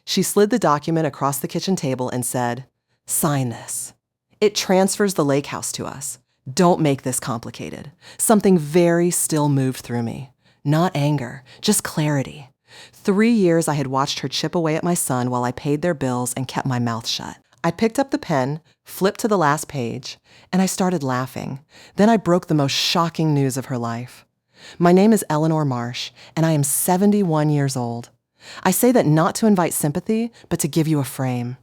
She slid the document across the kitchen table and said, "Sign this. It transfers the lake house to us. Don't make this complicated." Something very still moved through me. Not anger, just clarity. 3 years I had watched her chip away at my son while I paid their bills and kept my mouth shut. I picked up the pen, flipped to the last page, and I started laughing. Then I broke the most shocking news of her life. "My name is Eleanor Marsh, and I am 71 years old. I say that not to invite sympathy, but to give you a frame.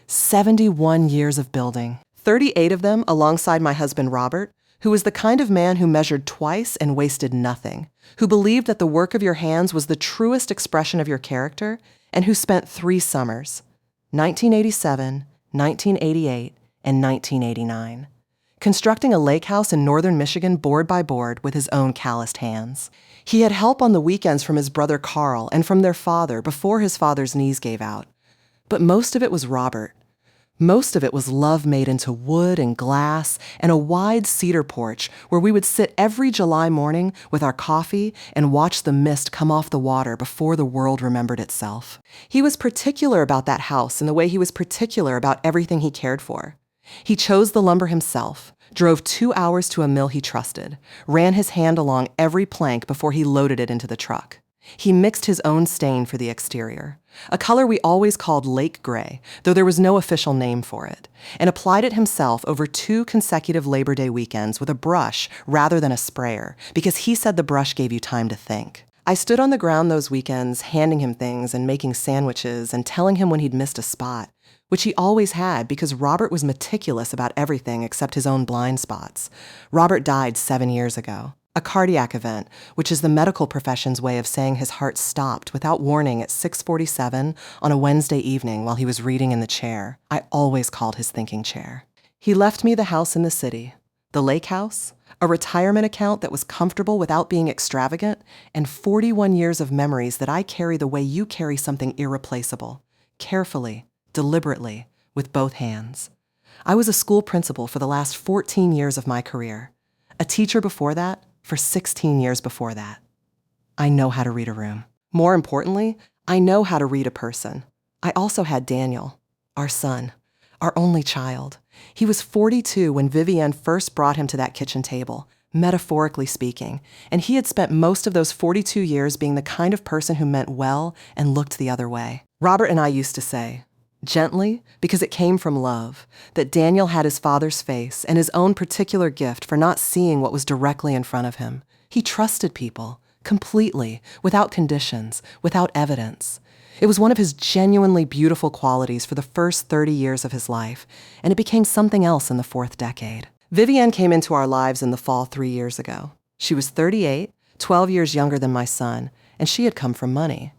71 years of building. 38 of them alongside my husband Robert, who was the kind of man who measured twice and wasted nothing, who believed that the work of your hands was the truest expression of your character, and who spent 3 summers, 1987, 1988, and 1989, constructing a lake house in northern Michigan board by board with his own calloused hands. He had help on the weekends from his brother Carl and from their father before his father's knees gave out. But most of it was Robert. Most of it was love made into wood and glass and a wide cedar porch where we would sit every July morning with our coffee and watch the mist come off the water before the world remembered itself. He was particular about that house in the way he was particular about everything he cared for. He chose the lumber himself, drove 2 hours to a mill he trusted, ran his hand along every plank before he loaded it into the truck. He mixed his own stain for the exterior, a color we always called lake gray, though there was no official name for it, and applied it himself over 2 consecutive Labor Day weekends with a brush rather than a sprayer, because he said the brush gave you time to think. I stood on the ground those weekends, handing him things and making sandwiches and telling him when he'd missed a spot, which he always had because Robert was meticulous about everything except his own blind spots. Robert died 7 years ago. A cardiac event, which is the medical profession's way of saying his heart stopped without warning at 6:47 on a Wednesday evening while he was reading in the chair. I always called his thinking chair. He left me the house in the city, the lake house, a retirement account that was comfortable without being extravagant, and 41 years of memories that I carry the way you carry something irreplaceable, carefully, deliberately, with both hands. I was a school principal for the last 14 years of my career, a teacher before that, for 16 years before that. I know how to read a room. More importantly, I know how to read a person. I also had Daniel, our son, our only child. He was 42 when Vivienne first brought him to that kitchen table, metaphorically speaking, and he had spent most of those 42 years being the kind of person who meant well and looked the other way. Robert and I used to say, gently, because it came from love, that Daniel had his father's face and his own particular gift for not seeing what was directly in front of him. He trusted people, completely, without conditions, without evidence. It was one of his genuinely beautiful qualities for the first 30 years of his life, and it became something else in the 4th decade. Vivienne came into our lives in the fall 3 years ago. She was 38, 12 years younger than my son, and she had come from money.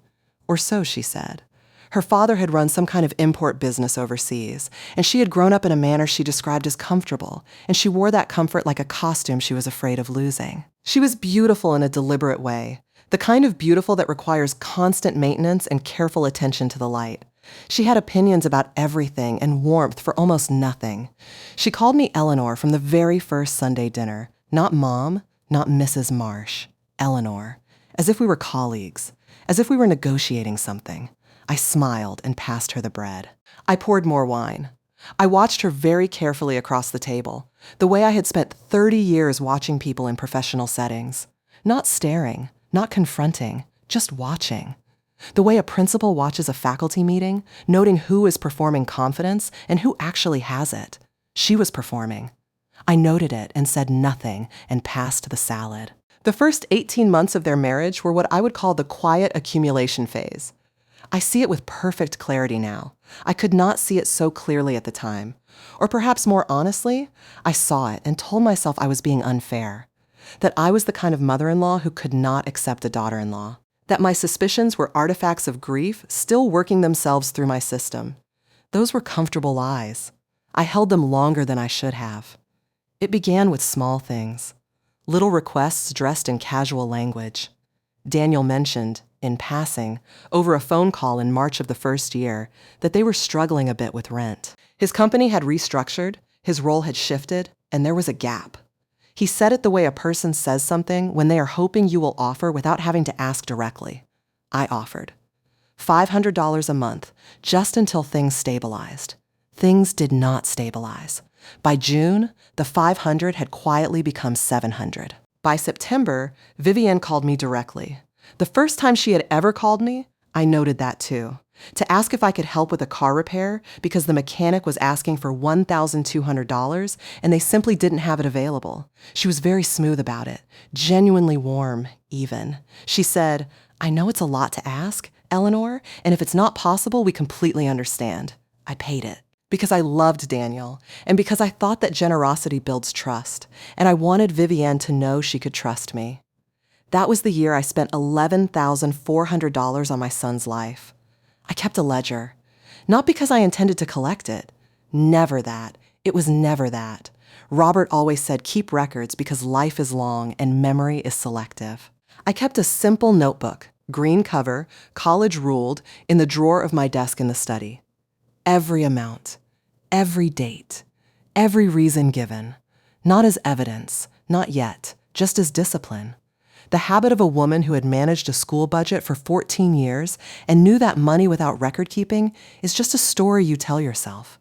Or so she said. Her father had run some kind of import business overseas, and she had grown up in a manner she described as comfortable, and she wore that comfort like a costume she was afraid of losing. She was beautiful in a deliberate way, the kind of beautiful that requires constant maintenance and careful attention to the light. She had opinions about everything and warmth for almost nothing. She called me Eleanor from the very first Sunday dinner, not Mom, not Mrs. Marsh, Eleanor, as if we were colleagues, as if we were negotiating something. I smiled and passed her the bread. I poured more wine. I watched her very carefully across the table, the way I had spent 30 years watching people in professional settings. Not staring, not confronting, just watching. The way a principal watches a faculty meeting, noting who is performing confidence and who actually has it. She was performing. I noted it and said nothing and passed the salad. The first 18 months of their marriage were what I would call the quiet accumulation phase. I see it with perfect clarity now. I could not see it so clearly at the time. Or perhaps more honestly, I saw it and told myself I was being unfair. That I was the kind of mother-in-law who could not accept a daughter-in-law. That my suspicions were artifacts of grief still working themselves through my system. Those were comfortable lies. I held them longer than I should have. It began with small things. Little requests dressed in casual language. Daniel mentioned, in passing, over a phone call in March of the first year, that they were struggling a bit with rent. His company had restructured, his role had shifted, and there was a gap. He said it the way a person says something when they are hoping you will offer without having to ask directly. I offered. $500 a month, just until things stabilized. Things did not stabilize. By June, the $500 had quietly become $700. By September, Vivienne called me directly. The first time she had ever called me, I noted that too, to ask if I could help with a car repair because the mechanic was asking for $1,200 and they simply didn't have it available. She was very smooth about it, genuinely warm, even. She said, "I know it's a lot to ask, Eleanor, and if it's not possible, we completely understand." I paid it. Because I loved Daniel, and because I thought that generosity builds trust, and I wanted Vivienne to know she could trust me. That was the year I spent $11,400 on my son's life. I kept a ledger. Not because I intended to collect it. Never that. It was never that. Robert always said keep records because life is long and memory is selective. I kept a simple notebook, green cover, college ruled, in the drawer of my desk in the study. Every amount, every date, every reason given, not as evidence, not yet, just as discipline. The habit of a woman who had managed a school budget for 14 years and knew that money without record keeping is just a story you tell yourself.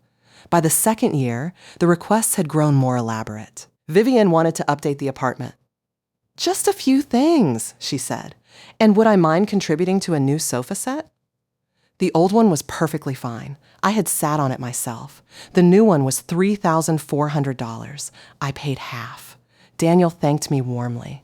By the second year, the requests had grown more elaborate. Vivienne wanted to update the apartment. "Just a few things," she said. "And would I mind contributing to a new sofa set?" The old one was perfectly fine. I had sat on it myself. The new one was $3,400. I paid half. Daniel thanked me warmly.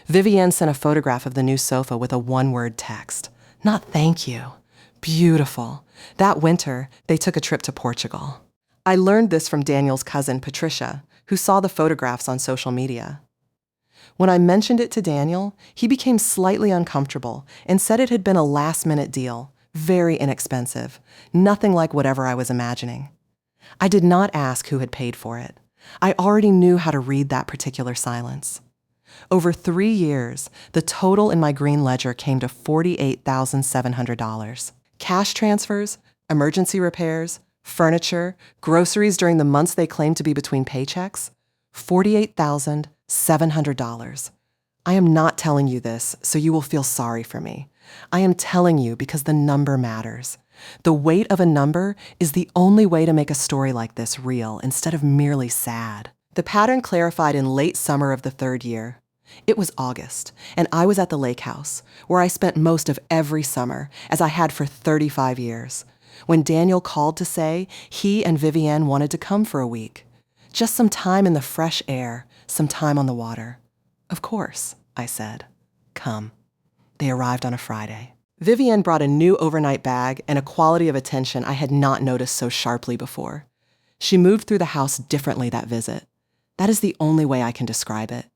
Vivienne sent a photograph of the new sofa with a one-word text. Not thank you. Beautiful. That winter, they took a trip to Portugal. I learned this from Daniel's cousin, Patricia, who saw the photographs on social media. When I mentioned it to Daniel, he became slightly uncomfortable and said it had been a last-minute deal. Very inexpensive, nothing like whatever I was imagining. I did not ask who had paid for it. I already knew how to read that particular silence. Over 3 years, the total in my green ledger came to $48,700. Cash transfers, emergency repairs, furniture, groceries during the months they claimed to be between paychecks, $48,700. I am not telling you this so you will feel sorry for me. I am telling you because the number matters. The weight of a number is the only way to make a story like this real instead of merely sad. The pattern clarified in late summer of the third year. It was August, and I was at the lake house, where I spent most of every summer, as I had for 35 years, when Daniel called to say he and Vivienne wanted to come for a week. Just some time in the fresh air, some time on the water. Of course, I said. Come. They arrived on a Friday. Vivienne brought a new overnight bag and a quality of attention I had not noticed so sharply before. She moved through the house differently that visit. That is the only way I can describe it.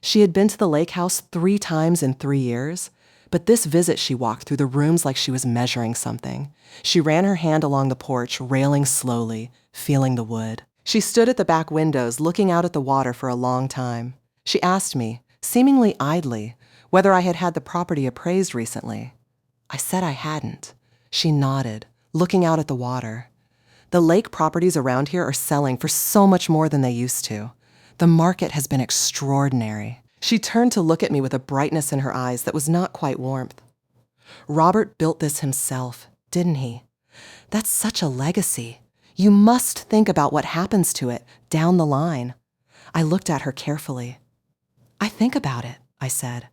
She had been to the lake house 3 times in 3 years, but this visit she walked through the rooms like she was measuring something. She ran her hand along the porch, railing slowly, feeling the wood. She stood at the back windows, looking out at the water for a long time. She asked me, seemingly idly, whether I had had the property appraised recently. I said I hadn't. She nodded, looking out at the water. The lake properties around here are selling for so much more than they used to. The market has been extraordinary. She turned to look at me with a brightness in her eyes that was not quite warmth. Robert built this himself, didn't he? That's such a legacy. You must think about what happens to it down the line. I looked at her carefully. I think about it, I said.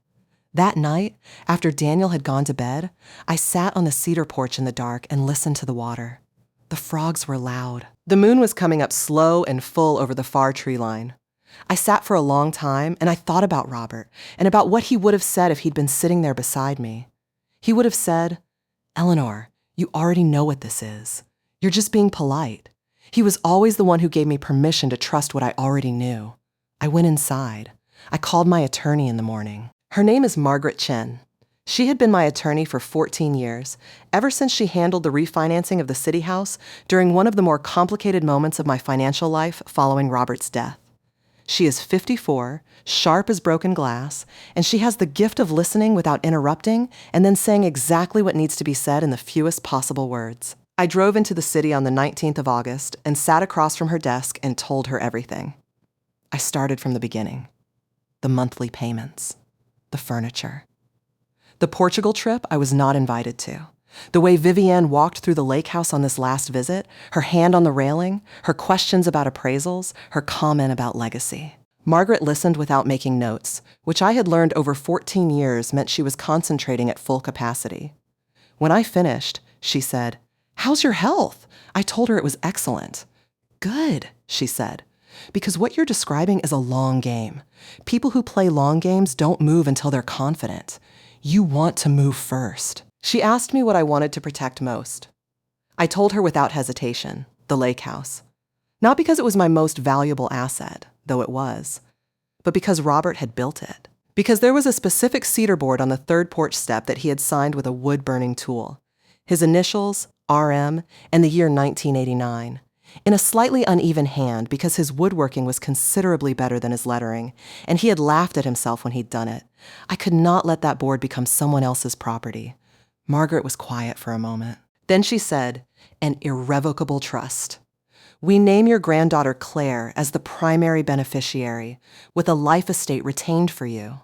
That night, after Daniel had gone to bed, I sat on the cedar porch in the dark and listened to the water. The frogs were loud. The moon was coming up slow and full over the far tree line. I sat for a long time and I thought about Robert and about what he would have said if he'd been sitting there beside me. He would have said, "Eleanor, you already know what this is. You're just being polite." He was always the one who gave me permission to trust what I already knew. I went inside. I called my attorney in the morning. Her name is Margaret Chen. She had been my attorney for 14 years, ever since she handled the refinancing of the city house during one of the more complicated moments of my financial life following Robert's death. She is 54, sharp as broken glass, and she has the gift of listening without interrupting and then saying exactly what needs to be said in the fewest possible words. I drove into the city on the 19th of August and sat across from her desk and told her everything. I started from the beginning. The monthly payments. The furniture. The Portugal trip I was not invited to. The way Vivienne walked through the lake house on this last visit, her hand on the railing, her questions about appraisals, her comment about legacy. Margaret listened without making notes, which I had learned over 14 years meant she was concentrating at full capacity. When I finished, she said, "How's your health?" I told her it was excellent. "Good," she said, "because what you're describing is a long game. People who play long games don't move until they're confident. You want to move first." She asked me what I wanted to protect most. I told her without hesitation, the lake house. Not because it was my most valuable asset, though it was, but because Robert had built it. Because there was a specific cedar board on the third porch step that he had signed with a wood-burning tool. His initials, RM, and the year 1989. In a slightly uneven hand because his woodworking was considerably better than his lettering, and he had laughed at himself when he'd done it. I could not let that board become someone else's property. Margaret was quiet for a moment. Then she said, "An irrevocable trust. We name your granddaughter Claire as the primary beneficiary, with a life estate retained for you.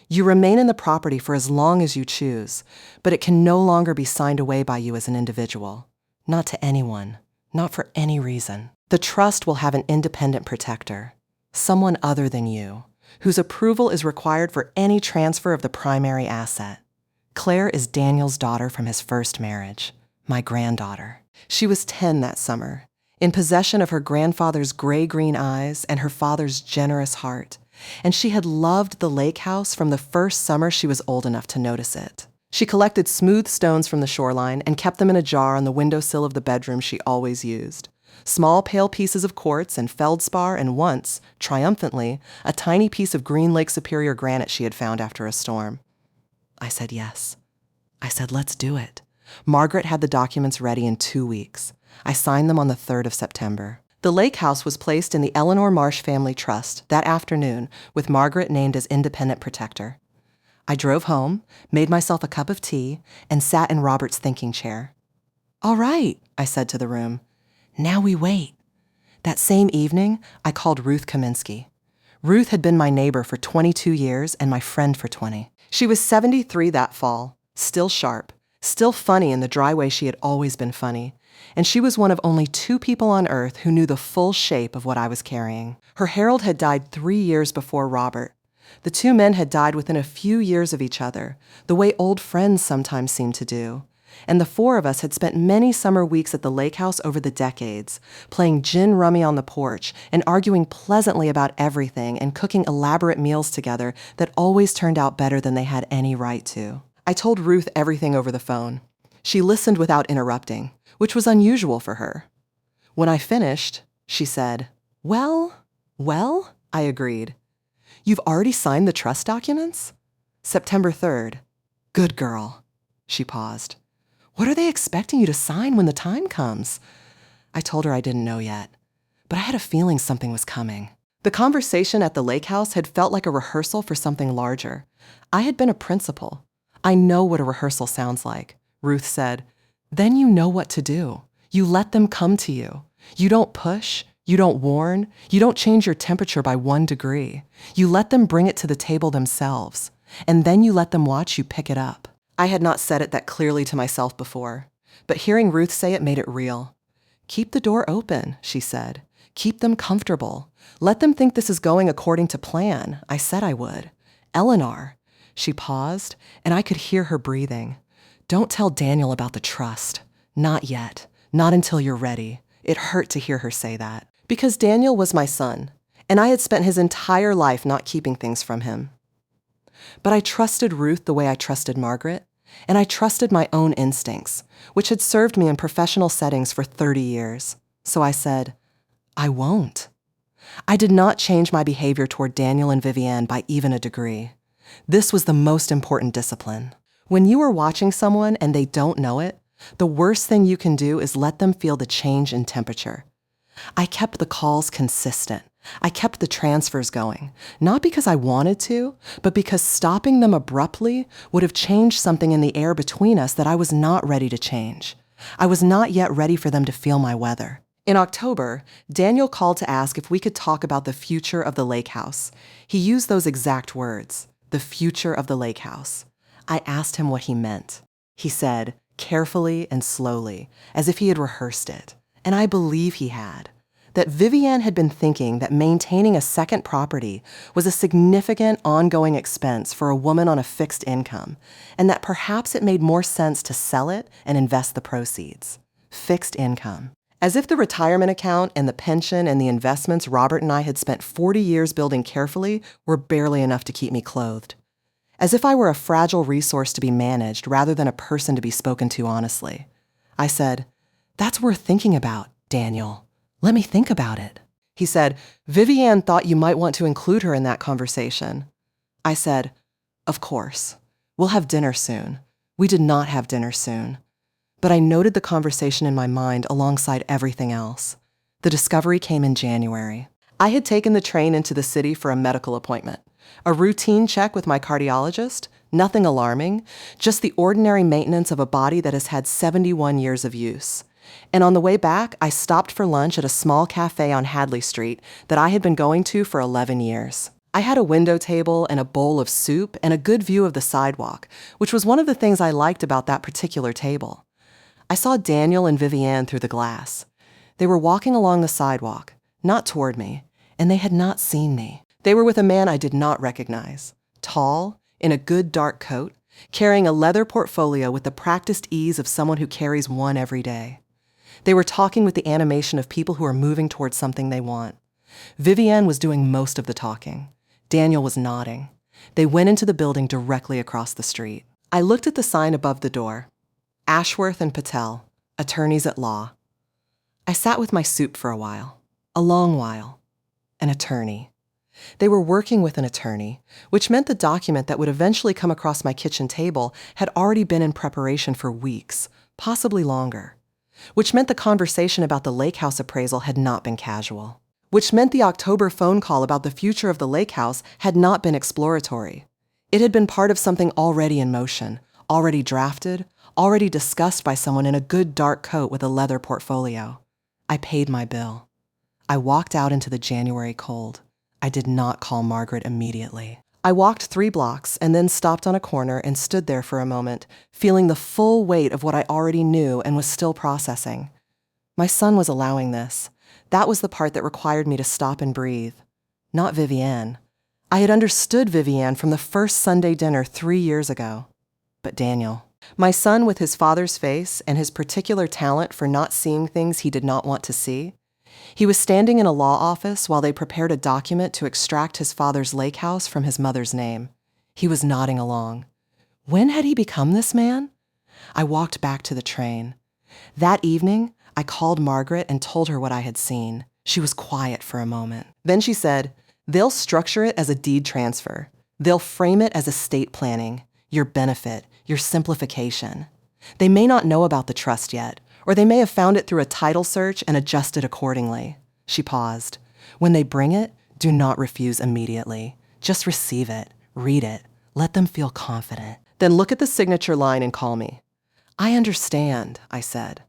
You remain in the property for as long as you choose, but it can no longer be signed away by you as an individual. Not to anyone, not for any reason. The trust will have an independent protector, someone other than you, whose approval is required for any transfer of the primary asset. Claire is Daniel's daughter from his first marriage, my granddaughter. She was 10 that summer, in possession of her grandfather's gray-green eyes and her father's generous heart, and she had loved the lake house from the first summer she was old enough to notice it. She collected smooth stones from the shoreline and kept them in a jar on the windowsill of the bedroom she always used. Small pale pieces of quartz and feldspar and once, triumphantly, a tiny piece of Green Lake Superior granite she had found after a storm. I said yes. I said, let's do it. Margaret had the documents ready in 2 weeks. I signed them on the 3rd of September. The lake house was placed in the Eleanor Marsh Family Trust that afternoon, with Margaret named as independent protector. I drove home, made myself a cup of tea, and sat in Robert's thinking chair. "All right," I said to the room. "Now we wait." That same evening, I called Ruth Kaminsky. Ruth had been my neighbor for 22 years and my friend for 20. She was 73 that fall, still sharp, still funny in the dry way she had always been funny, and she was one of only 2 people on earth who knew the full shape of what I was carrying. Her Harold had died 3 years before Robert. The 2 men had died within a few years of each other, the way old friends sometimes seem to do. And the 4 of us had spent many summer weeks at the lake house over the decades, playing gin rummy on the porch and arguing pleasantly about everything and cooking elaborate meals together that always turned out better than they had any right to. I told Ruth everything over the phone. She listened without interrupting, which was unusual for her. When I finished, she said, Well, I agreed. "You've already signed the trust documents?" "September 3rd. Good girl." She paused. "What are they expecting you to sign when the time comes?" I told her I didn't know yet, but I had a feeling something was coming. The conversation at the lake house had felt like a rehearsal for something larger. I had been a principal. I know what a rehearsal sounds like. Ruth said, "Then you know what to do. You let them come to you. You don't push. You don't warn. You don't change your temperature by 1 degree. You let them bring it to the table themselves, and then you let them watch you pick it up." I had not said it that clearly to myself before, but hearing Ruth say it made it real. "Keep the door open," she said. "Keep them comfortable. Let them think this is going according to plan. I said I would. Eleanor." She paused, and I could hear her breathing. "Don't tell Daniel about the trust. Not yet. Not until you're ready." It hurt to hear her say that. Because Daniel was my son, and I had spent his entire life not keeping things from him. But I trusted Ruth the way I trusted Margaret, and I trusted my own instincts, which had served me in professional settings for 30 years. So I said, I won't. I did not change my behavior toward Daniel and Vivienne by even a degree. This was the most important discipline. When you are watching someone and they don't know it, the worst thing you can do is let them feel the change in temperature. I kept the calls consistent. I kept the transfers going, not because I wanted to, but because stopping them abruptly would have changed something in the air between us that I was not ready to change. I was not yet ready for them to feel my weather. In October, Daniel called to ask if we could talk about the future of the lake house. He used those exact words, the future of the lake house. I asked him what he meant. He said, carefully and slowly, as if he had rehearsed it. And I believe he had. That Vivienne had been thinking that maintaining a second property was a significant ongoing expense for a woman on a fixed income, and that perhaps it made more sense to sell it and invest the proceeds. Fixed income. As if the retirement account and the pension and the investments Robert and I had spent 40 years building carefully were barely enough to keep me clothed. As if I were a fragile resource to be managed rather than a person to be spoken to honestly. I said, "That's worth thinking about, Daniel. Let me think about it." He said, "Vivienne thought you might want to include her in that conversation." I said, "Of course. We'll have dinner soon." We did not have dinner soon. But I noted the conversation in my mind alongside everything else. The discovery came in January. I had taken the train into the city for a medical appointment. A routine check with my cardiologist, nothing alarming, just the ordinary maintenance of a body that has had 71 years of use. And on the way back, I stopped for lunch at a small cafe on Hadley Street that I had been going to for 11 years. I had a window table and a bowl of soup and a good view of the sidewalk, which was one of the things I liked about that particular table. I saw Daniel and Vivienne through the glass. They were walking along the sidewalk, not toward me, and they had not seen me. They were with a man I did not recognize, tall, in a good dark coat, carrying a leather portfolio with the practiced ease of someone who carries one every day. They were talking with the animation of people who are moving towards something they want. Vivienne was doing most of the talking. Daniel was nodding. They went into the building directly across the street. I looked at the sign above the door. Ashworth and Patel, attorneys at law. I sat with my soup for a while. A long while. An attorney. They were working with an attorney, which meant the document that would eventually come across my kitchen table had already been in preparation for weeks, possibly longer. Which meant the conversation about the lake house appraisal had not been casual. Which meant the October phone call about the future of the lake house had not been exploratory. It had been part of something already in motion, already drafted, already discussed by someone in a good dark coat with a leather portfolio. I paid my bill. I walked out into the January cold. I did not call Margaret immediately. I walked 3 blocks and then stopped on a corner and stood there for a moment, feeling the full weight of what I already knew and was still processing. My son was allowing this. That was the part that required me to stop and breathe. Not Vivienne. I had understood Vivienne from the first Sunday dinner 3 years ago. But Daniel. My son with his father's face and his particular talent for not seeing things he did not want to see. He was standing in a law office while they prepared a document to extract his father's lake house from his mother's name. He was nodding along. When had he become this man? I walked back to the train. That evening, I called Margaret and told her what I had seen. She was quiet for a moment. Then she said, "They'll structure it as a deed transfer. They'll frame it as estate planning, your benefit, your simplification. They may not know about the trust yet, or they may have found it through a title search and adjusted accordingly." She paused. "When they bring it, do not refuse immediately. Just receive it, read it, let them feel confident. Then look at the signature line and call me." "I understand," I said.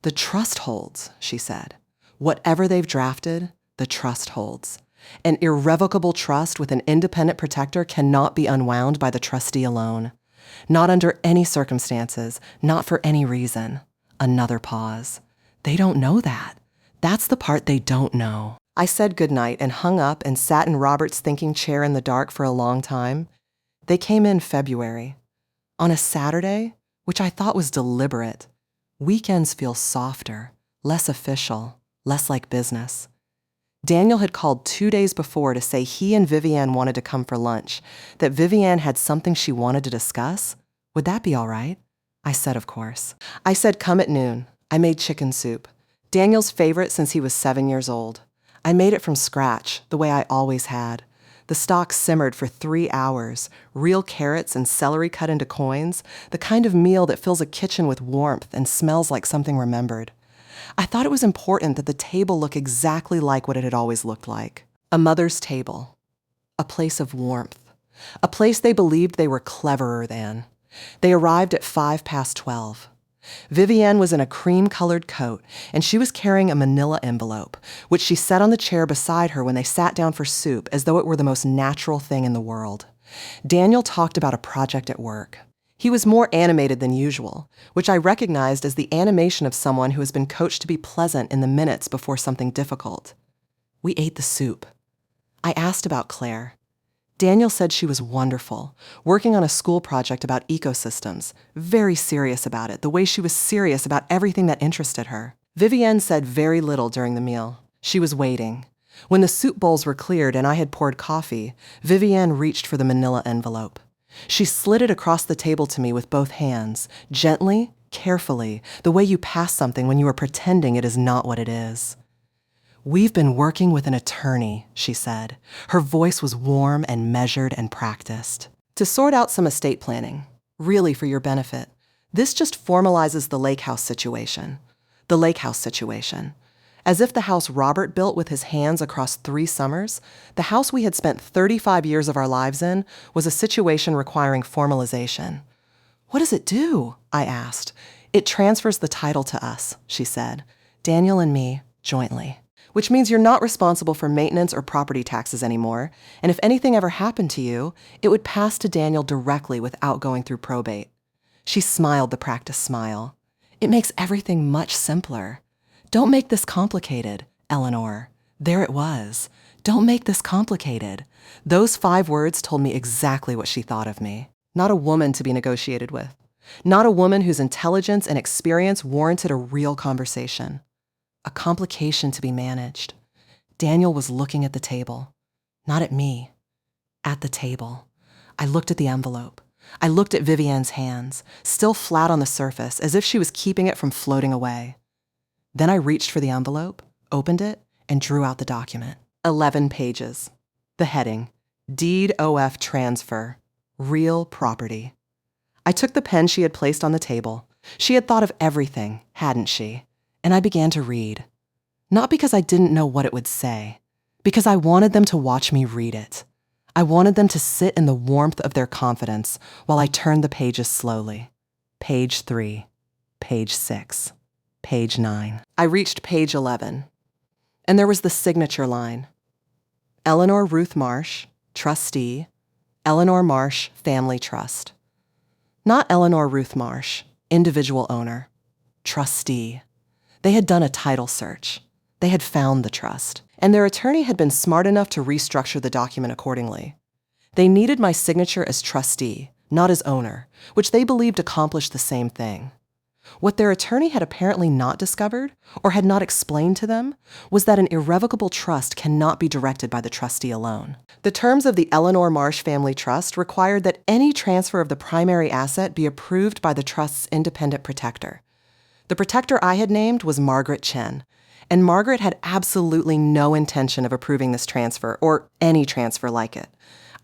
"The trust holds," she said. "Whatever they've drafted, the trust holds. An irrevocable trust with an independent protector cannot be unwound by the trustee alone. Not under any circumstances, not for any reason." Another pause. "They don't know that. That's the part they don't know." I said goodnight and hung up and sat in Robert's thinking chair in the dark for a long time. They came in February. On a Saturday, which I thought was deliberate. Weekends feel softer, less official, less like business. Daniel had called 2 days before to say he and Vivienne wanted to come for lunch, that Vivienne had something she wanted to discuss. Would that be all right? I said, of course. I said, "Come at noon." I made chicken soup. Daniel's favorite since he was 7 years old. I made it from scratch, the way I always had. The stock simmered for 3 hours, real carrots and celery cut into coins, the kind of meal that fills a kitchen with warmth and smells like something remembered. I thought it was important that the table look exactly like what it had always looked like. A mother's table. A place of warmth. A place they believed they were cleverer than. They arrived at 12:05. Vivienne was in a cream-colored coat, and she was carrying a manila envelope, which she set on the chair beside her when they sat down for soup as though it were the most natural thing in the world. Daniel talked about a project at work. He was more animated than usual, which I recognized as the animation of someone who has been coached to be pleasant in the minutes before something difficult. We ate the soup. I asked about Claire. Daniel said she was wonderful, working on a school project about ecosystems, very serious about it, the way she was serious about everything that interested her. Vivienne said very little during the meal. She was waiting. When the soup bowls were cleared and I had poured coffee, Vivienne reached for the manila envelope. She slid it across the table to me with both hands, gently, carefully, the way you pass something when you are pretending it is not what it is. "We've been working with an attorney," she said. Her voice was warm and measured and practiced. "To sort out some estate planning, really for your benefit. This just formalizes the lake house situation. The lake house situation. As if the house Robert built with his hands across 3 summers, the house we had spent 35 years of our lives in was a situation requiring formalization." "What does it do?" I asked. "It transfers the title to us," she said. "Daniel and me, jointly. Which means you're not responsible for maintenance or property taxes anymore, and if anything ever happened to you, it would pass to Daniel directly without going through probate." She smiled the practiced smile. "It makes everything much simpler. Don't make this complicated, Eleanor." There it was. Don't make this complicated. Those 5 words told me exactly what she thought of me. Not a woman to be negotiated with. Not a woman whose intelligence and experience warranted a real conversation. A complication to be managed. Daniel was looking at the table. Not at me. At the table. I looked at the envelope. I looked at Vivienne's hands, still flat on the surface, as if she was keeping it from floating away. Then I reached for the envelope, opened it, and drew out the document. 11 pages. The heading, Deed OF Transfer, Real Property. I took the pen she had placed on the table. She had thought of everything, hadn't she? And I began to read. Not because I didn't know what it would say, because I wanted them to watch me read it. I wanted them to sit in the warmth of their confidence while I turned the pages slowly. Page 3, page 6, page 9. I reached page 11, and there was the signature line. Eleanor Ruth Marsh, trustee, Eleanor Marsh Family Trust. Not Eleanor Ruth Marsh, individual owner, trustee. They had done a title search. They had found the trust, and their attorney had been smart enough to restructure the document accordingly. They needed my signature as trustee, not as owner, which they believed accomplished the same thing. What their attorney had apparently not discovered, or had not explained to them, was that an irrevocable trust cannot be directed by the trustee alone. The terms of the Eleanor Marsh Family Trust required that any transfer of the primary asset be approved by the trust's independent protector. The protector I had named was Margaret Chen, and Margaret had absolutely no intention of approving this transfer, or any transfer like it.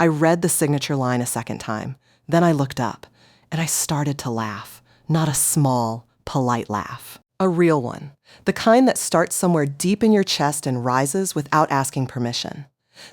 I read the signature line a second time. Then I looked up, and I started to laugh. Not a small, polite laugh. A real one. The kind that starts somewhere deep in your chest and rises without asking permission.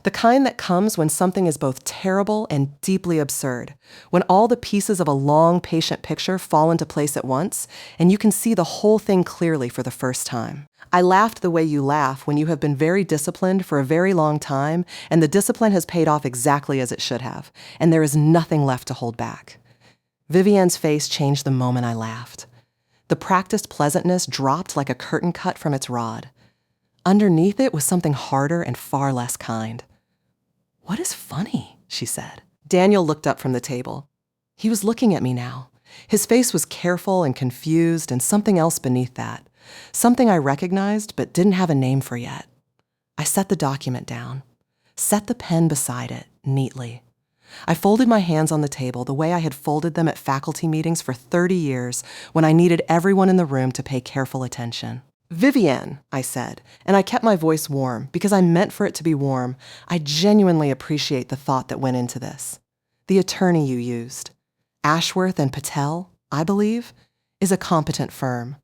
The kind that comes when something is both terrible and deeply absurd, when all the pieces of a long, patient picture fall into place at once, and you can see the whole thing clearly for the first time. I laughed the way you laugh when you have been very disciplined for a very long time, and the discipline has paid off exactly as it should have, and there is nothing left to hold back. Vivienne's face changed the moment I laughed. The practiced pleasantness dropped like a curtain cut from its rod. Underneath it was something harder and far less kind. "What is funny?" she said. Daniel looked up from the table. He was looking at me now. His face was careful and confused, and something else beneath that. Something I recognized but didn't have a name for yet. I set the document down. Set the pen beside it, neatly. I folded my hands on the table the way I had folded them at faculty meetings for 30 years when I needed everyone in the room to pay careful attention. "Vivienne," I said, and I kept my voice warm because I meant for it to be warm. I genuinely appreciate the thought that went into this. The attorney you used, Ashworth and Patel, I believe, is a competent firm.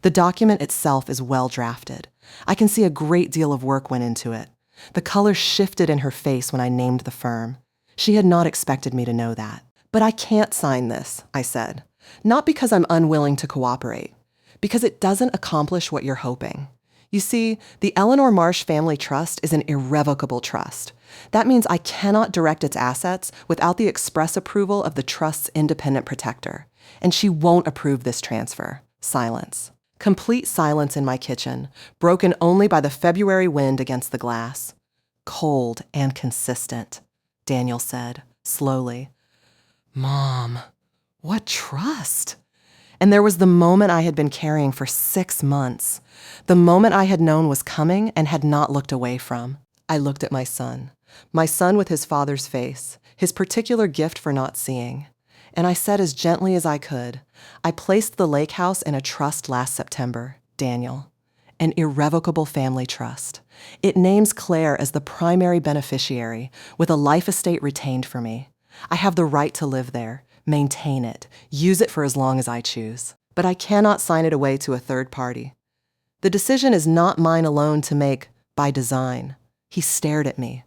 The document itself is well drafted. I can see a great deal of work went into it. The color shifted in her face when I named the firm. She had not expected me to know that. "But I can't sign this," I said. "Not because I'm unwilling to cooperate. Because it doesn't accomplish what you're hoping. You see, the Eleanor Marsh Family Trust is an irrevocable trust. That means I cannot direct its assets without the express approval of the trust's independent protector. And she won't approve this transfer. Silence. Complete silence in my kitchen, broken only by the February wind against the glass. Cold and consistent, Daniel said, slowly. Mom, what trust? And there was the moment I had been carrying for 6 months, the moment I had known was coming and had not looked away from. I looked at my son with his father's face, his particular gift for not seeing. And I said as gently as I could, I placed the lake house in a trust last September, Daniel, an irrevocable family trust. It names Claire as the primary beneficiary, with a life estate retained for me. I have the right to live there, maintain it, use it for as long as I choose. But I cannot sign it away to a third party. The decision is not mine alone to make by design. He stared at me.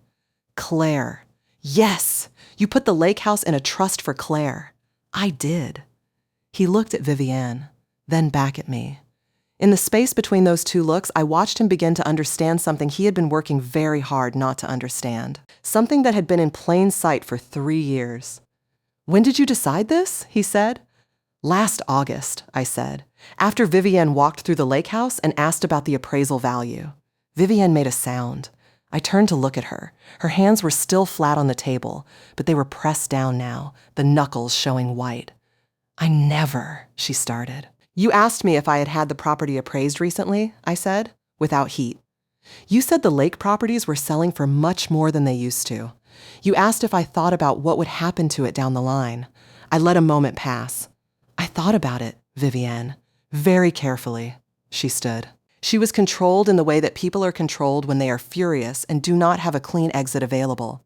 Claire. Yes, you put the lake house in a trust for Claire. I did. He looked at Vivienne, then back at me. In the space between those two looks, I watched him begin to understand something he had been working very hard not to understand. Something that had been in plain sight for 3 years. When did you decide this? He said. Last August, I said, after Vivienne walked through the lake house and asked about the appraisal value. Vivienne made a sound. I turned to look at her. Her hands were still flat on the table, but they were pressed down now, the knuckles showing white. I never, she started. You asked me if I had had the property appraised recently, I said, without heat. You said the lake properties were selling for much more than they used to. You asked if I thought about what would happen to it down the line. I let a moment pass. I thought about it, Vivienne, very carefully. She stood. She was controlled in the way that people are controlled when they are furious and do not have a clean exit available.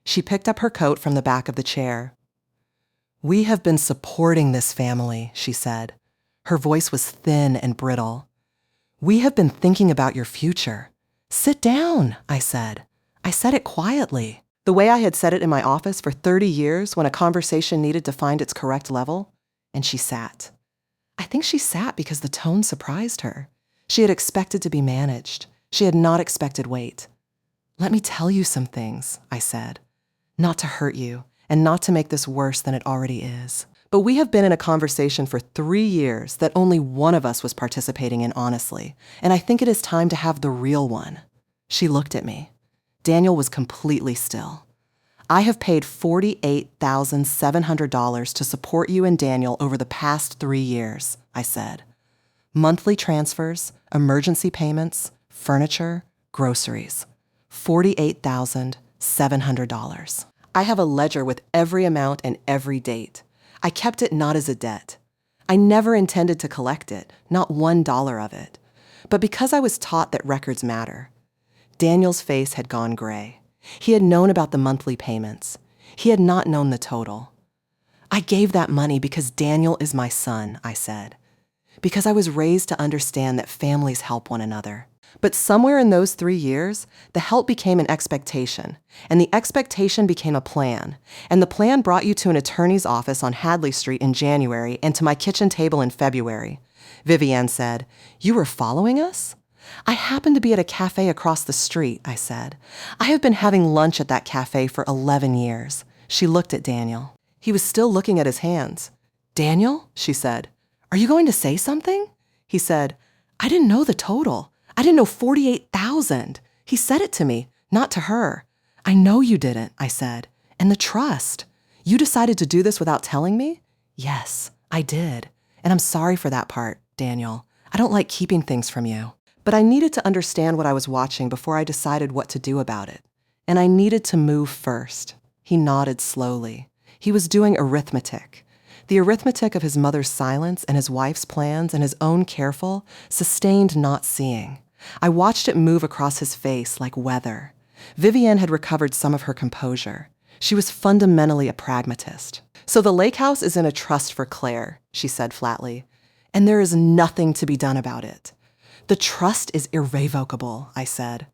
She picked up her coat from the back of the chair. We have been supporting this family, she said. Her voice was thin and brittle. We have been thinking about your future. Sit down, I said. I said it quietly, the way I had said it in my office for 30 years when a conversation needed to find its correct level. And she sat. I think she sat because the tone surprised her. She had expected to be managed. She had not expected weight. Let me tell you some things, I said. Not to hurt you, and not to make this worse than it already is. But we have been in a conversation for 3 years that only one of us was participating in honestly, and I think it is time to have the real one. She looked at me. Daniel was completely still. I have paid $48,700 to support you and Daniel over the past 3 years, I said. Monthly transfers, emergency payments, furniture, groceries. $48,700. I have a ledger with every amount and every date. I kept it not as a debt. I never intended to collect it, not $1 of it. But because I was taught that records matter. Daniel's face had gone gray. He had known about the monthly payments. He had not known the total. I gave that money because Daniel is my son, I said. Because I was raised to understand that families help one another. But somewhere in those 3 years, the help became an expectation, and the expectation became a plan, and the plan brought you to an attorney's office on Hadley Street in January and to my kitchen table in February. Vivienne said, "You were following us?" "I happened to be at a cafe across the street," I said. "I have been having lunch at that cafe for 11 years. She looked at Daniel. He was still looking at his hands. "Daniel," she said, "are you going to say something?" He said, "I didn't know the total. I didn't know 48,000. He said it to me, not to her. "I know you didn't," I said. "And the trust. You decided to do this without telling me?" "Yes, I did. And I'm sorry for that part, Daniel. I don't like keeping things from you. But I needed to understand what I was watching before I decided what to do about it. And I needed to move first." He nodded slowly. He was doing arithmetic. The arithmetic of his mother's silence and his wife's plans and his own careful, sustained not seeing. I watched it move across his face like weather. Vivienne had recovered some of her composure. She was fundamentally a pragmatist. "So the lake house is in a trust for Claire," she said flatly. "And there is nothing to be done about it." "The trust is irrevocable," I said.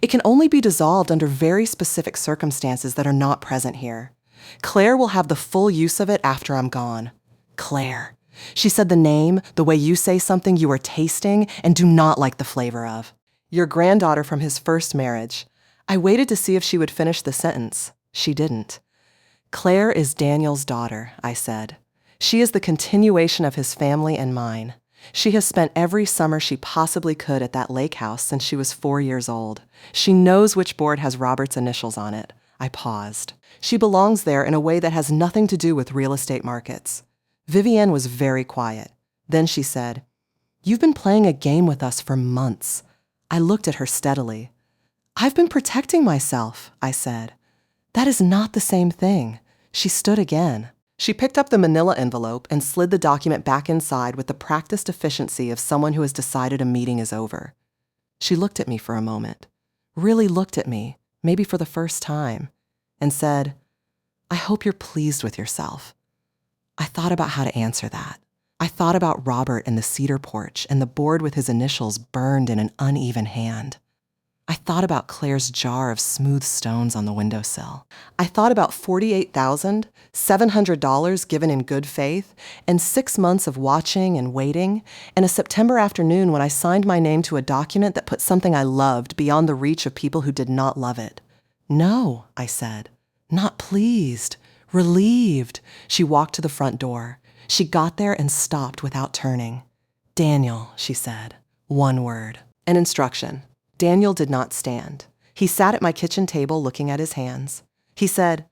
"It can only be dissolved under very specific circumstances that are not present here. Claire will have the full use of it after I'm gone." Claire. She said the name, the way you say something you are tasting and do not like the flavor of. "Your granddaughter from his first marriage. I waited to see if she would finish the sentence. She didn't. Claire is Daniel's daughter, I said. She is the continuation of his family and mine. She has spent every summer she possibly could at that lake house since she was 4 years old. She knows which board has Robert's initials on it. I paused. She belongs there in a way that has nothing to do with real estate markets. Vivienne was very quiet. Then she said, "You've been playing a game with us for months." I looked at her steadily. "I've been protecting myself," I said. "That is not the same thing." She stood again. She picked up the manila envelope and slid the document back inside with the practiced efficiency of someone who has decided a meeting is over. She looked at me for a moment, really looked at me, maybe for the first time, and said, "I hope you're pleased with yourself." I thought about how to answer that. I thought about Robert and the cedar porch and the board with his initials burned in an uneven hand. I thought about Claire's jar of smooth stones on the windowsill. I thought about $48,700 given in good faith and 6 months of watching and waiting and a September afternoon when I signed my name to a document that put something I loved beyond the reach of people who did not love it. "No," I said. "Not pleased. Relieved." She walked to the front door. She got there and stopped without turning. "Daniel," she said. One word. An instruction. Daniel did not stand. He sat at my kitchen table looking at his hands. He said,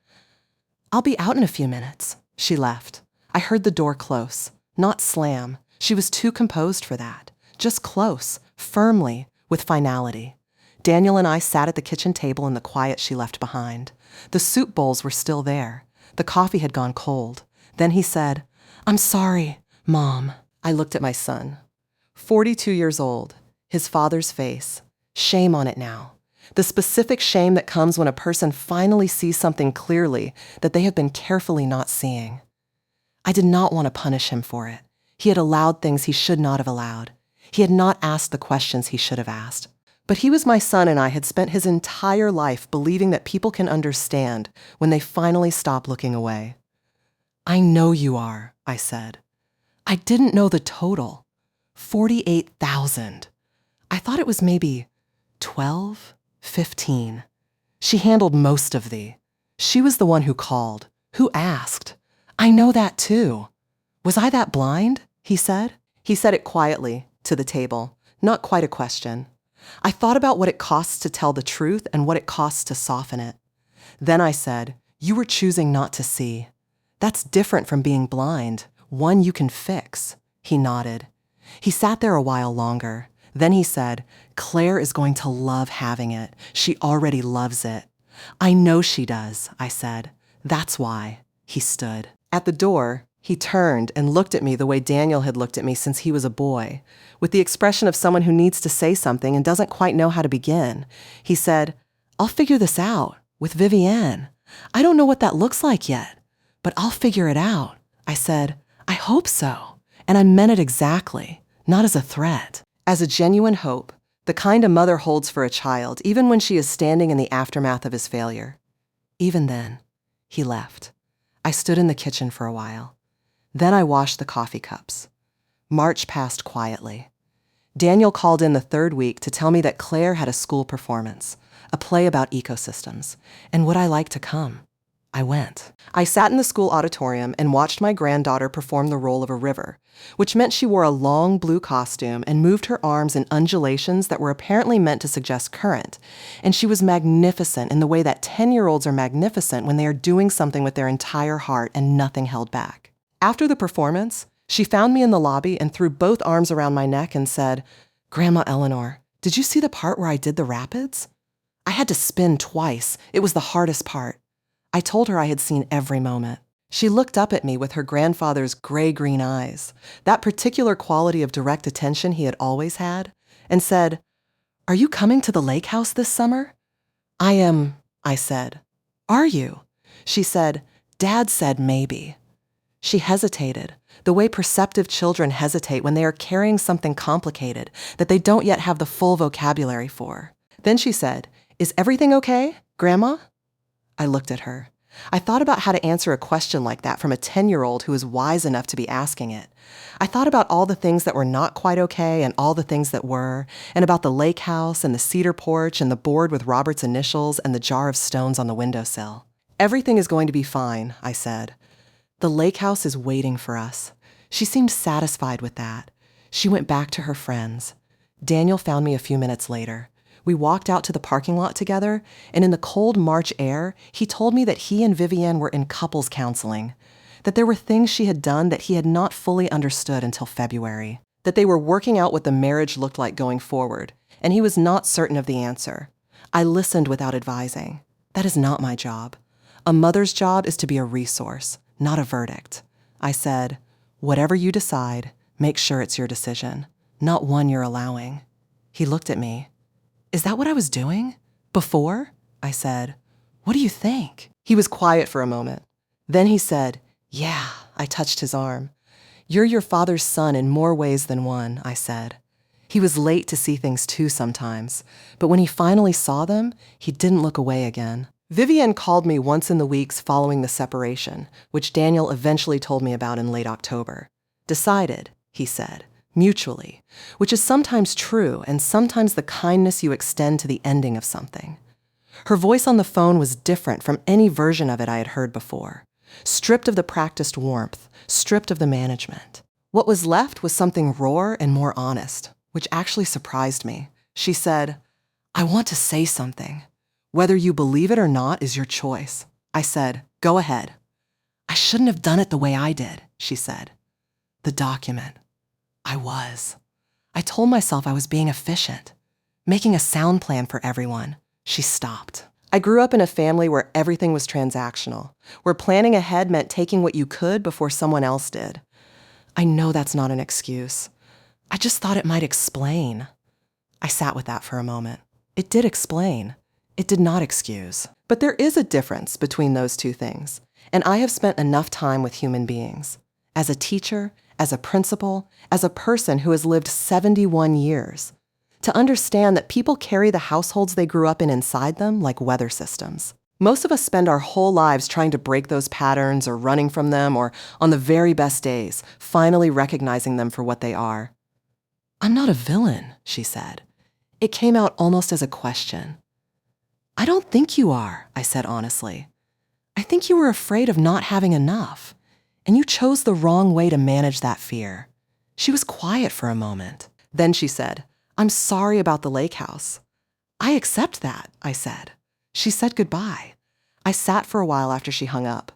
"I'll be out in a few minutes." She left. I heard the door close, not slam. She was too composed for that. Just close, firmly, with finality. Daniel and I sat at the kitchen table in the quiet she left behind. The soup bowls were still there. The coffee had gone cold. Then he said, "I'm sorry, Mom." I looked at my son. 42 years old, his father's face. Shame on it now. The specific shame that comes when a person finally sees something clearly that they have been carefully not seeing. I did not want to punish him for it. He had allowed things he should not have allowed. He had not asked the questions he should have asked. But he was my son, and I had spent his entire life believing that people can understand when they finally stop looking away. "I know you are," I said. I didn't know the total. 48,000. I thought it was maybe 12, 15. She handled most of She was the one who called, who asked. "I know that too." "Was I that blind?" he said. He said it quietly, to the table, not quite a question. I thought about what it costs to tell the truth and what it costs to soften it. Then I said, "You were choosing not to see. That's different from being blind, one you can fix." He nodded. He sat there a while longer. Then he said, "Claire is going to love having it. She already loves it." "I know she does," I said. "That's why." He stood. At the door, he turned and looked at me the way Daniel had looked at me since he was a boy, with the expression of someone who needs to say something and doesn't quite know how to begin. He said, "I'll figure this out with Vivienne. I don't know what that looks like yet, but I'll figure it out." I said, "I hope so." And I meant it exactly, not as a threat. As a genuine hope, the kind a mother holds for a child, even when she is standing in the aftermath of his failure. Even then, he left. I stood in the kitchen for a while. Then I washed the coffee cups. March passed quietly. Daniel called in the 3rd week to tell me that Claire had a school performance, a play about ecosystems, and would I like to come? I went. I sat in the school auditorium and watched my granddaughter perform the role of a river, which meant she wore a long blue costume and moved her arms in undulations that were apparently meant to suggest current. And she was magnificent in the way that 10-year-olds are magnificent when they are doing something with their entire heart and nothing held back. After the performance, she found me in the lobby and threw both arms around my neck and said, "Grandma Eleanor, did you see the part where I did the rapids? I had to spin twice. It was the hardest part." I told her I had seen every moment. She looked up at me with her grandfather's gray-green eyes, that particular quality of direct attention he had always had, and said, "Are you coming to the lake house this summer?" "I am," I said. "Are you?" She said, "Dad said maybe." She hesitated, the way perceptive children hesitate when they are carrying something complicated that they don't yet have the full vocabulary for. Then she said, "Is everything okay, Grandma?" I looked at her. I thought about how to answer a question like that from a 10-year-old who is wise enough to be asking it. I thought about all the things that were not quite okay and all the things that were, and about the lake house and the cedar porch and the board with Robert's initials and the jar of stones on the windowsill. Everything is going to be fine, I said. The lake house is waiting for us. She seemed satisfied with that. She went back to her friends. Daniel found me a few minutes later. We walked out to the parking lot together, and in the cold March air, he told me that he and Vivienne were in couples counseling, that there were things she had done that he had not fully understood until February, that they were working out what the marriage looked like going forward, and he was not certain of the answer. I listened without advising. That is not my job. A mother's job is to be a resource, not a verdict. I said, whatever you decide, make sure it's your decision, not one you're allowing. He looked at me. Is that what I was doing? Before? I said. What do you think? He was quiet for a moment. Then he said, yeah, I touched his arm. You're your father's son in more ways than one, I said. He was late to see things too sometimes, but when he finally saw them, he didn't look away again. Vivienne called me once in the weeks following the separation, which Daniel eventually told me about in late October. Decided, he said, mutually, which is sometimes true and sometimes the kindness you extend to the ending of something. Her voice on the phone was different from any version of it I had heard before, stripped of the practiced warmth, stripped of the management. What was left was something rawer and more honest, which actually surprised me. She said, I want to say something. Whether you believe it or not is your choice. I said, go ahead. I shouldn't have done it the way I did, she said. The document. I was. I told myself I was being efficient, making a sound plan for everyone. She stopped. I grew up in a family where everything was transactional, where planning ahead meant taking what you could before someone else did. I know that's not an excuse. I just thought it might explain. I sat with that for a moment. It did explain. It did not excuse. But there is a difference between those two things, and I have spent enough time with human beings. As a teacher, as a principal, as a person who has lived 71 years, to understand that people carry the households they grew up in inside them like weather systems. Most of us spend our whole lives trying to break those patterns or running from them or, on the very best days, finally recognizing them for what they are. I'm not a villain, she said. It came out almost as a question. I don't think you are, I said honestly. I think you were afraid of not having enough. And you chose the wrong way to manage that fear. She was quiet for a moment. Then she said, I'm sorry about the lake house. I accept that, I said. She said goodbye. I sat for a while after she hung up.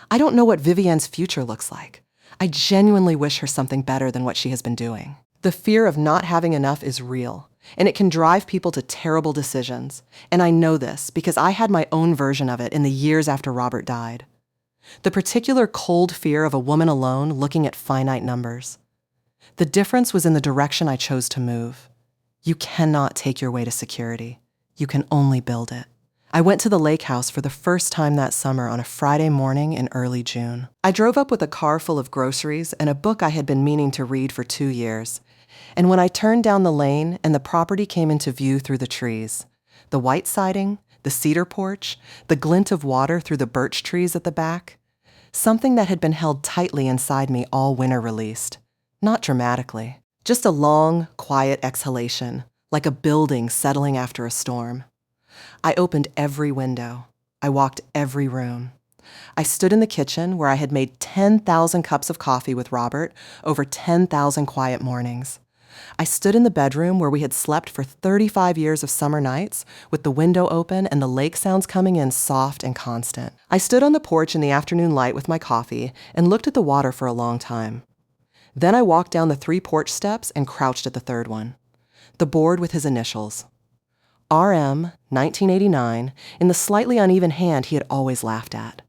I don't know what Vivienne's future looks like. I genuinely wish her something better than what she has been doing. The fear of not having enough is real, and it can drive people to terrible decisions. And I know this because I had my own version of it in the years after Robert died. The particular cold fear of a woman alone looking at finite numbers. The difference was in the direction I chose to move. You cannot take your way to security. You can only build it. I went to the lake house for the first time that summer on a Friday morning in early June. I drove up with a car full of groceries and a book I had been meaning to read for 2 years. And when I turned down the lane and the property came into view through the trees, the white siding, the cedar porch, the glint of water through the birch trees at the back, something that had been held tightly inside me all winter released. Not dramatically, just a long, quiet exhalation, like a building settling after a storm. I opened every window. I walked every room. I stood in the kitchen where I had made 10,000 cups of coffee with Robert over 10,000 quiet mornings. I stood in the bedroom where we had slept for 35 years of summer nights with the window open and the lake sounds coming in soft and constant. I stood on the porch in the afternoon light with my coffee and looked at the water for a long time. Then I walked down the 3 porch steps and crouched at the 3rd one, the board with his initials. RM, 1989, in the slightly uneven hand he had always laughed at.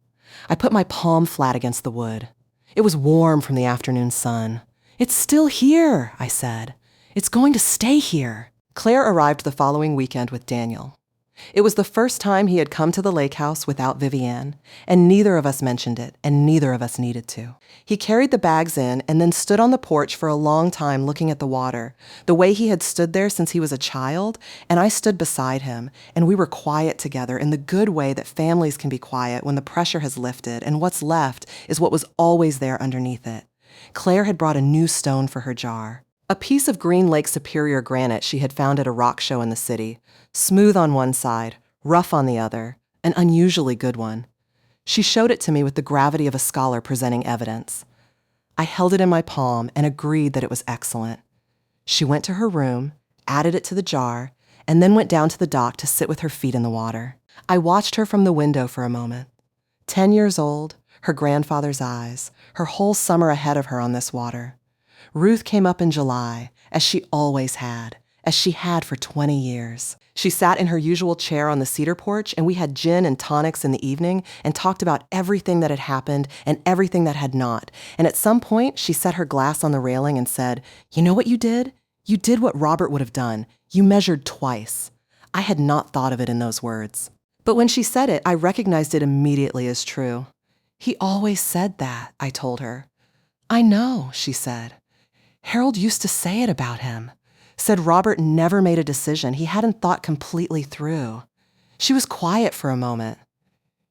I put my palm flat against the wood. It was warm from the afternoon sun. It's still here, I said. It's going to stay here. Claire arrived the following weekend with Daniel. It was the first time he had come to the lake house without Vivienne, and neither of us mentioned it, and neither of us needed to. He carried the bags in and then stood on the porch for a long time looking at the water, the way he had stood there since he was a child, and I stood beside him, and we were quiet together in the good way that families can be quiet when the pressure has lifted, and what's left is what was always there underneath it. Claire had brought a new stone for her jar. A piece of green Lake Superior granite she had found at a rock show in the city, smooth on one side, rough on the other, an unusually good one. She showed it to me with the gravity of a scholar presenting evidence. I held it in my palm and agreed that it was excellent. She went to her room, added it to the jar, and then went down to the dock to sit with her feet in the water. I watched her from the window for a moment. 10 years old, her grandfather's eyes, her whole summer ahead of her on this water. Ruth came up in July, as she always had, as she had for 20 years. She sat in her usual chair on the cedar porch, and we had gin and tonics in the evening and talked about everything that had happened and everything that had not. And at some point, she set her glass on the railing and said, "You know what you did? You did what Robert would have done. You measured twice." I had not thought of it in those words. But when she said it, I recognized it immediately as true. "He always said that," I told her. "I know," she said. "Harold used to say it about him. Said Robert never made a decision he hadn't thought completely through." She was quiet for a moment.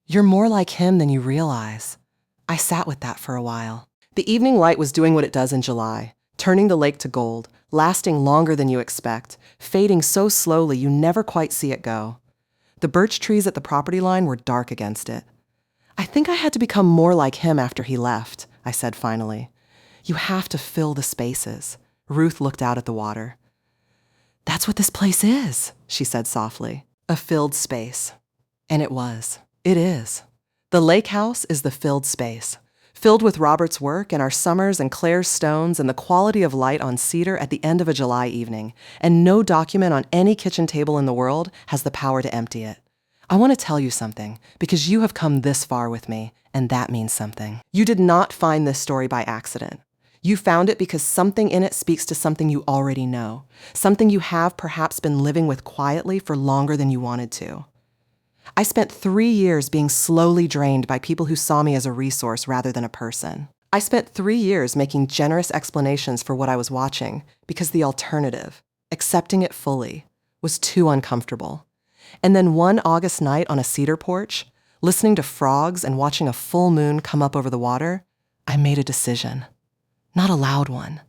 "You're more like him than you realize." I sat with that for a while. The evening light was doing what it does in July, turning the lake to gold, lasting longer than you expect, fading so slowly you never quite see it go. The birch trees at the property line were dark against it. "I think I had to become more like him after he left," I said finally. "You have to fill the spaces." Ruth looked out at the water. "That's what this place is," she said softly. "A filled space." And it was. It is. The lake house is the filled space, filled with Robert's work and our summers and Claire's stones and the quality of light on cedar at the end of a July evening, and no document on any kitchen table in the world has the power to empty it. I want to tell you something, because you have come this far with me, and that means something. You did not find this story by accident. You found it because something in it speaks to something you already know, something you have perhaps been living with quietly for longer than you wanted to. I spent 3 years being slowly drained by people who saw me as a resource rather than a person. I spent 3 years making generous explanations for what I was watching because the alternative, accepting it fully, was too uncomfortable. And then one August night on a cedar porch, listening to frogs and watching a full moon come up over the water, I made a decision. Not a loud one,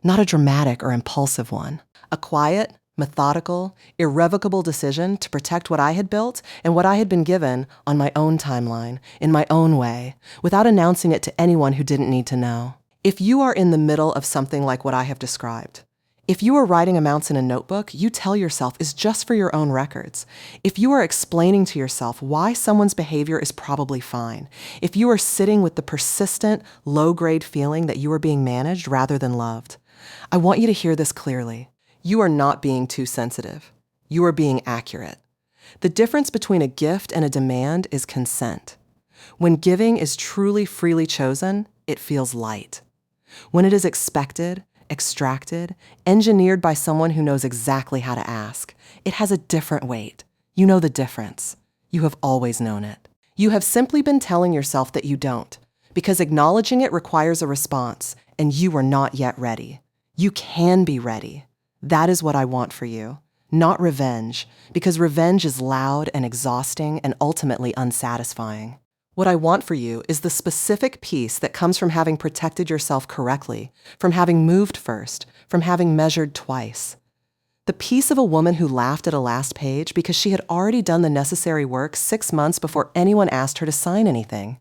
not a dramatic or impulsive one. A quiet, methodical, irrevocable decision to protect what I had built and what I had been given on my own timeline, in my own way, without announcing it to anyone who didn't need to know. If you are in the middle of something like what I have described, if you are writing amounts in a notebook you tell yourself is just for your own records, if you are explaining to yourself why someone's behavior is probably fine, if you are sitting with the persistent, low-grade feeling that you are being managed rather than loved, I want you to hear this clearly. You are not being too sensitive. You are being accurate. The difference between a gift and a demand is consent. When giving is truly freely chosen, it feels light. When it is expected, extracted, engineered by someone who knows exactly how to ask, it has a different weight. You know the difference. You have always known it. You have simply been telling yourself that you don't, because acknowledging it requires a response, and you are not yet ready. You can be ready. That is what I want for you. Not revenge, because revenge is loud and exhausting and ultimately unsatisfying. What I want for you is the specific peace that comes from having protected yourself correctly, from having moved first, from having measured twice. The peace of a woman who laughed at a last page because she had already done the necessary work 6 months before anyone asked her to sign anything.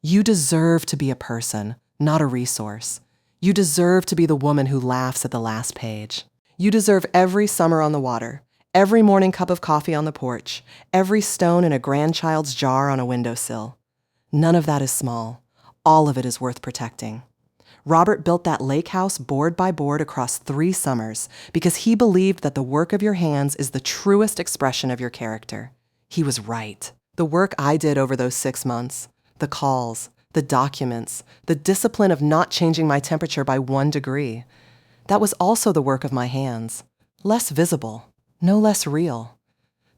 You deserve to be a person, not a resource. You deserve to be the woman who laughs at the last page. You deserve every summer on the water, every morning cup of coffee on the porch, every stone in a grandchild's jar on a windowsill. None of that is small. All of it is worth protecting. Robert built that lake house board by board across 3 summers because he believed that the work of your hands is the truest expression of your character. He was right. The work I did over those 6 months, the calls, the documents, the discipline of not changing my temperature by 1 degree, that was also the work of my hands. Less visible, no less real.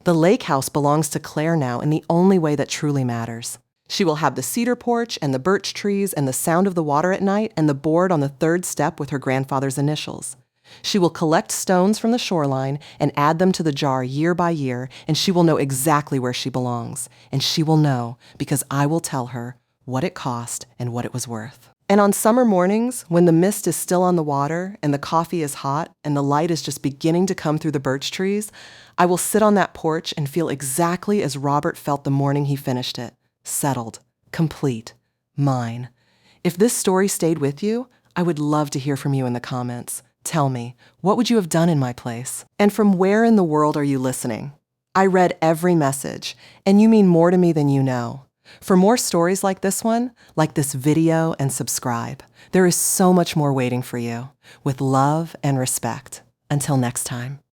The lake house belongs to Claire now in the only way that truly matters. She will have the cedar porch and the birch trees and the sound of the water at night and the board on the third step with her grandfather's initials. She will collect stones from the shoreline and add them to the jar year by year, and she will know exactly where she belongs. And she will know because I will tell her what it cost and what it was worth. And on summer mornings, when the mist is still on the water and the coffee is hot and the light is just beginning to come through the birch trees, I will sit on that porch and feel exactly as Robert felt the morning he finished it. Settled, complete, mine. If this story stayed with you, I would love to hear from you in the comments. Tell me, what would you have done in my place? And from where in the world are you listening? I read every message, and you mean more to me than you know. For more stories like this one, like this video, and subscribe. There is so much more waiting for you. With love and respect. Until next time.